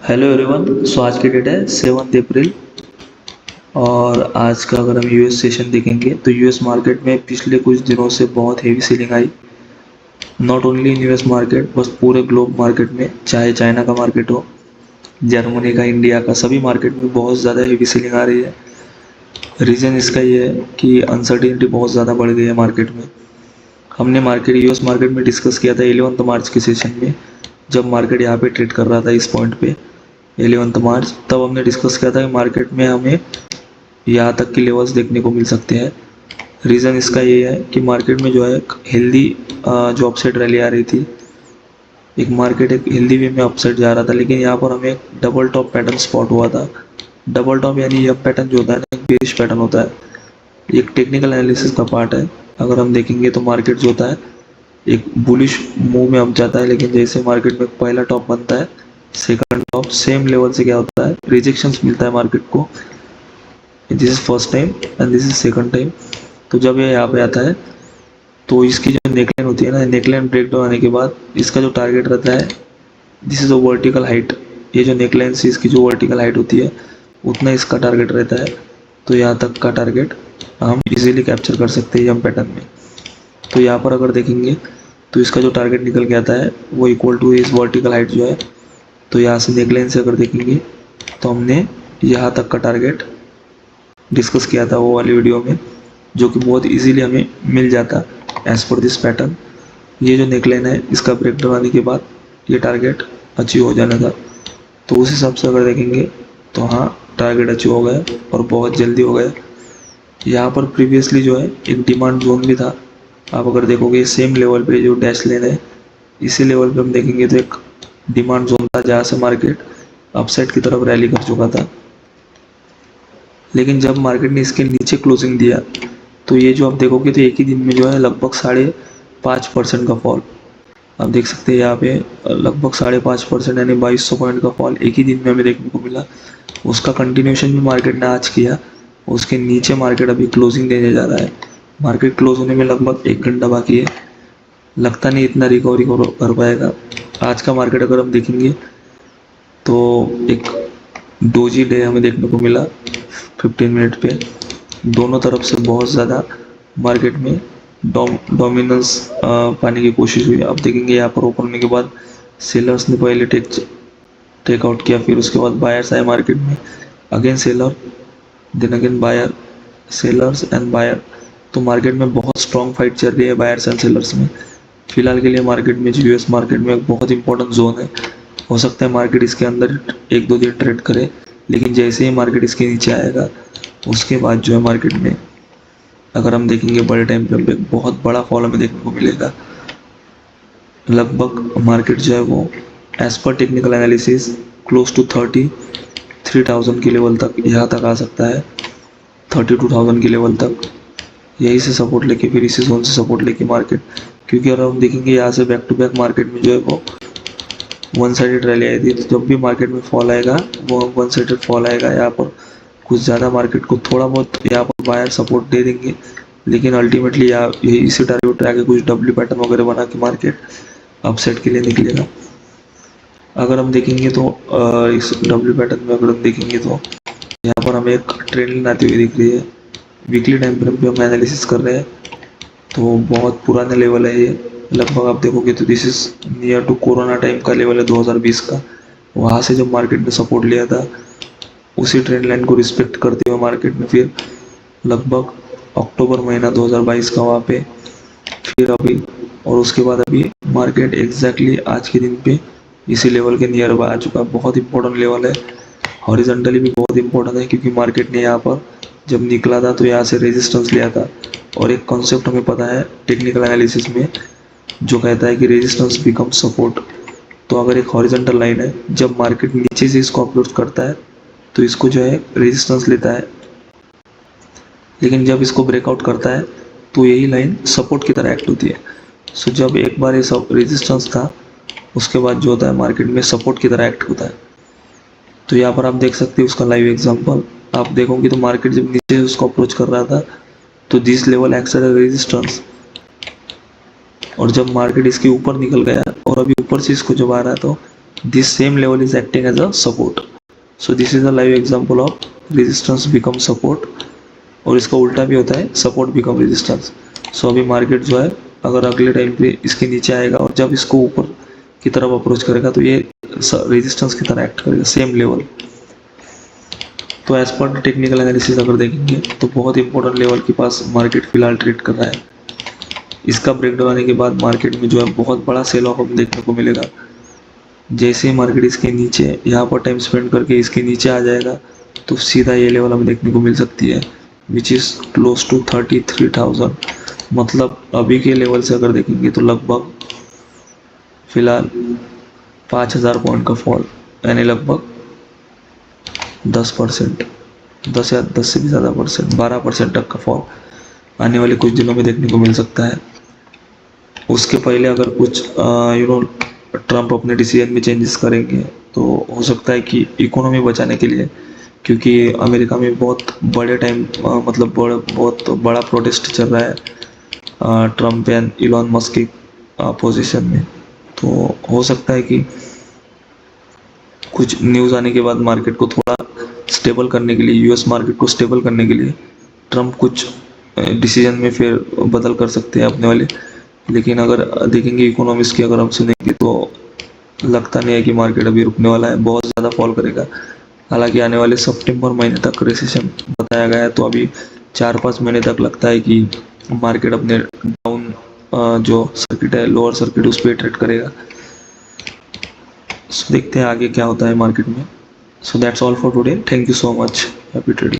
Hello everyone. सो आज की date है 7 अप्रैल और आज का अगर हम यूएस सेशन देखेंगे तो यूएस मार्केट में पिछले कुछ दिनों से बहुत heavy selling I. Not only in US market बस पूरे ग्लोब मार्केट में, चाहे चाइना का मार्केट हो, जर्मनी का, इंडिया का, सभी मार्केट में बहुत ज़्यादा हेवी सेलिंग आ रही है। रीज़न इसका ये है कि अनसर्टिनिटी बहुत ज़्यादा बढ़ गई है मार्केट में। हमने यूएस मार्केट में डिस्कस किया था 11 मार्च के सेशन में, जब मार्केट यहाँ पे ट्रेड कर रहा था इस पॉइंट पे 11 मार्च। तब हमने डिस्कस किया था कि मार्केट में हमें यहाँ तक की लेवल्स देखने को मिल सकते हैं। रीज़न इसका ये है कि मार्केट में जो है हेल्दी जो अपसाइड रैली आ रही थी, एक हेल्दी वे में अपसाइड जा रहा था, लेकिन यहाँ पर हमें एक डबल टॉप पैटर्न स्पॉट हुआ था। डबल टॉप यानी यह पैटर्न जो होता है ना, एक बेरिश पैटर्न होता है, एक टेक्निकल एनालिसिस का पार्ट है। अगर हम देखेंगे तो मार्केट जो होता है एक बुलिश मूव में अब जाता है, लेकिन जैसे मार्केट में पहला टॉप बनता है, सेकंड टॉप सेम लेवल से क्या होता है, रिजेक्शंस मिलता है मार्केट को। This is first time and this is second time. तो जब ये यहाँ पे आता है तो इसकी जो नेकलाइन होती है ना, नेकलाइन ब्रेक डाउन आने के बाद इसका जो टारगेट रहता है, this is a vertical height. ये जो नेकलाइन से इसकी जो वर्टिकल हाइट होती है उतना इसका टारगेट रहता है। तो यहाँ तक का टारगेट हम इजीली कैप्चर कर सकते हैं यम पैटर्न में। तो यहाँ पर अगर देखेंगे तो इसका जो टारगेट निकल के आता है वो इक्वल टू इस वर्टिकल हाइट जो है। तो यहाँ से नेकलाइन से अगर देखेंगे तो हमने यहाँ तक का टारगेट डिस्कस किया था वो वाली वीडियो में, जो कि बहुत इजीली हमें मिल जाता एज पर दिस पैटर्न। ये जो नेकलाइन है इसका ब्रेकडाउन आने के बाद ये टारगेट अचीव हो जाना था। तो उस हिसाब से अगर देखेंगे तो हाँ, टारगेट अचीव हो गया और बहुत जल्दी हो गया। यहाँ पर प्रीवियसली जो है एक डिमांड जोन भी था। आप अगर देखोगे सेम लेवल पे जो डैश लाइन है, इसी लेवल पे हम देखेंगे तो एक डिमांड जोन था जहाँ से मार्केट अपसाइड की तरफ रैली कर चुका था। लेकिन जब मार्केट ने इसके नीचे क्लोजिंग दिया तो ये जो आप देखोगे तो एक ही दिन में जो है लगभग 5.5% का फॉल आप देख सकते हैं यहाँ पे। लगभग 5.5% यानी 2200 पॉइंट का फॉल एक ही दिन में हमें देखने को मिला। उसका कंटिन्यूशन भी मार्केट ने आज किया। उसके नीचे मार्केट अभी क्लोजिंग देने जा रहा है। मार्केट क्लोज होने में लगभग 1 घंटा बाकी है। लगता नहीं इतना रिकवरी कर पाएगा। आज का मार्केट अगर हम देखेंगे तो एक डोजी डे हमें देखने को मिला 15 मिनट पे। दोनों तरफ से बहुत ज़्यादा मार्केट में डोमिनेंस पाने की कोशिश हुई। आप देखेंगे यहाँ पर ओपन होने के बाद सेलर्स ने पहले टेक आउट किया, फिर उसके बाद बायर्स आए मार्केट में, again seller, then again buyer, sellers and buyer. तो मार्केट में बहुत स्ट्रॉन्ग फाइट चल रही है बायर्स एंड सेलर्स में। फिलहाल के लिए मार्केट में जो यूएस मार्केट में एक बहुत इंपॉर्टेंट जोन है। हो सकता है मार्केट इसके अंदर 1-2 दिन ट्रेड करे, लेकिन जैसे ही मार्केट इसके नीचे आएगा उसके बाद जो है मार्केट में अगर हम देखेंगे बड़े टाइम फ्रेम पे बहुत बड़ा फॉल हमें देखने को मिलेगा। लगभग मार्केट जो है वो as per technical analysis close to 33,000 के लेवल तक, यहाँ तक आ सकता है, 32,000 के लेवल तक। यही से सपोर्ट लेके फिर इसी जोन से सपोर्ट लेके मार्केट, क्योंकि अगर हम देखेंगे यहाँ से बैक टू बैक मार्केट में जो है वो वन साइडेड रैली आई थी। तो जब भी मार्केट में फॉल आएगा वो वन साइडेड फॉल आएगा। यहाँ पर कुछ ज़्यादा मार्केट को थोड़ा बहुत यहाँ पर बायर सपोर्ट दे देंगे, लेकिन अल्टीमेटली यहाँ इसी टारगेट पे आके कुछ डब्ल्यू पैटर्न वगैरह बना के मार्केट अपसेट के लिए निकलेगा। अगर हम देखेंगे तो इस डब्ल्यू पैटर्न में अगर हम देखेंगे तो यहाँ पर हमें एक ट्रेंड लाइन आती हुई दिख रही है। वीकली टाइम फ्रेम पे हम एनालिसिस कर रहे हैं तो बहुत पुराना लेवल है ये। लगभग आप देखोगे तो this is near to corona time का लेवल है 2020 का। वहाँ से जब मार्केट ने सपोर्ट लिया था उसी ट्रेंड लाइन को रिस्पेक्ट करते हुए मार्केट में फिर लगभग अक्टूबर महीना 2022 का वहाँ पे फिर अभी, और उसके बाद अभी मार्केट एग्जैक्टली आज के दिन पे इसी लेवल के नियर बाय आ चुका है। बहुत इंपॉर्टेंट लेवल है। हॉरिजॉन्टली भी बहुत इंपॉर्टेंट है, क्योंकि मार्केट ने यहाँ पर जब निकला था तो यहाँ से रेजिस्टेंस लिया था। और एक कॉन्सेप्ट हमें पता है टेक्निकल एनालिसिस में जो कहता है कि रेजिस्टेंस बिकम सपोर्ट। तो अगर एक हॉरिजॉन्टल लाइन है, जब मार्केट नीचे से इसको अप्रोच करता है तो इसको जो है रेजिस्टेंस लेता है, लेकिन जब इसको ब्रेकआउट करता है तो यही लाइन सपोर्ट की तरह एक्ट होती है। सो जब एक बार ये सब रेजिस्टेंस था उसके बाद जो होता है मार्केट में सपोर्ट की तरह एक्ट होता है। तो यहाँ पर आप देख सकते हैं उसका लाइव एग्जांपल। आप देखोगे तो मार्केट जब नीचे से उसको अप्रोच कर रहा था तो this level acts as resistance, और जब मार्केट इसके ऊपर निकल गया और अभी ऊपर से इसको जब आ रहा है तो this same level is acting as a support. So this is a live example of resistance become support, और इसका उल्टा भी होता है, सपोर्ट बिकम रेजिस्टेंस. सो अभी मार्केट जो है अगर अगले टाइम पे इसके नीचे आएगा और जब इसको ऊपर की तरफ अप्रोच करेगा तो ये रेजिस्टेंस की तरह एक्ट करेगा, सेम लेवल. तो एज पर टेक्निकल एनालिसिस अगर देखेंगे तो बहुत इंपॉर्टेंट लेवल के पास मार्केट फिलहाल ट्रेड कर रहा है. इसका ब्रेकडाउन आने के बाद मार्केट में जो है बहुत बड़ा सेल ऑफ हमें देखने को मिलेगा. जैसे ही मार्केट इसके नीचे यहाँ पर टाइम स्पेंड करके इसके नीचे आ जाएगा तो सीधा ये लेवल हमें देखने को मिल सकती है, विच इज़ क्लोज टू 33,000. मतलब अभी के लेवल से अगर देखेंगे तो लगभग फिलहाल 5,000 पॉइंट का फॉल, यानी लगभग 10%, 10 या 10 से भी ज़्यादा परसेंट, 12% तक का फॉल आने वाले कुछ दिनों में देखने को मिल सकता है. उसके पहले अगर कुछ ट्रम्प अपने डिसीजन में चेंजेस करेंगे तो हो सकता है कि इकोनॉमी बचाने के लिए, क्योंकि अमेरिका में बहुत बड़े टाइम मतलब बहुत बड़ा प्रोटेस्ट चल रहा है ट्रम्प एंड इलॉन मस्क की पोजीशन में, तो हो सकता है कि कुछ न्यूज़ आने के बाद मार्केट को थोड़ा स्टेबल करने के लिए, यूएस मार्केट को स्टेबल करने के लिए ट्रम्प कुछ डिसीजन में फिर बदल कर सकते हैं अपने वाले. लेकिन अगर देखेंगे इकोनॉमिक्स की अगर हम सुनेंगे तो लगता नहीं है कि मार्केट अभी रुकने वाला है, बहुत ज़्यादा फॉल करेगा. हालांकि आने वाले सितंबर महीने तक रिसेशन बताया गया है, तो अभी 4-5 महीने तक लगता है कि मार्केट अपने डाउन जो सर्किट है, लोअर सर्किट, उस पर ट्रेड करेगा. सो देखते हैं आगे क्या होता है मार्केट में. So that's all for today. Thank you so much. Happy trading.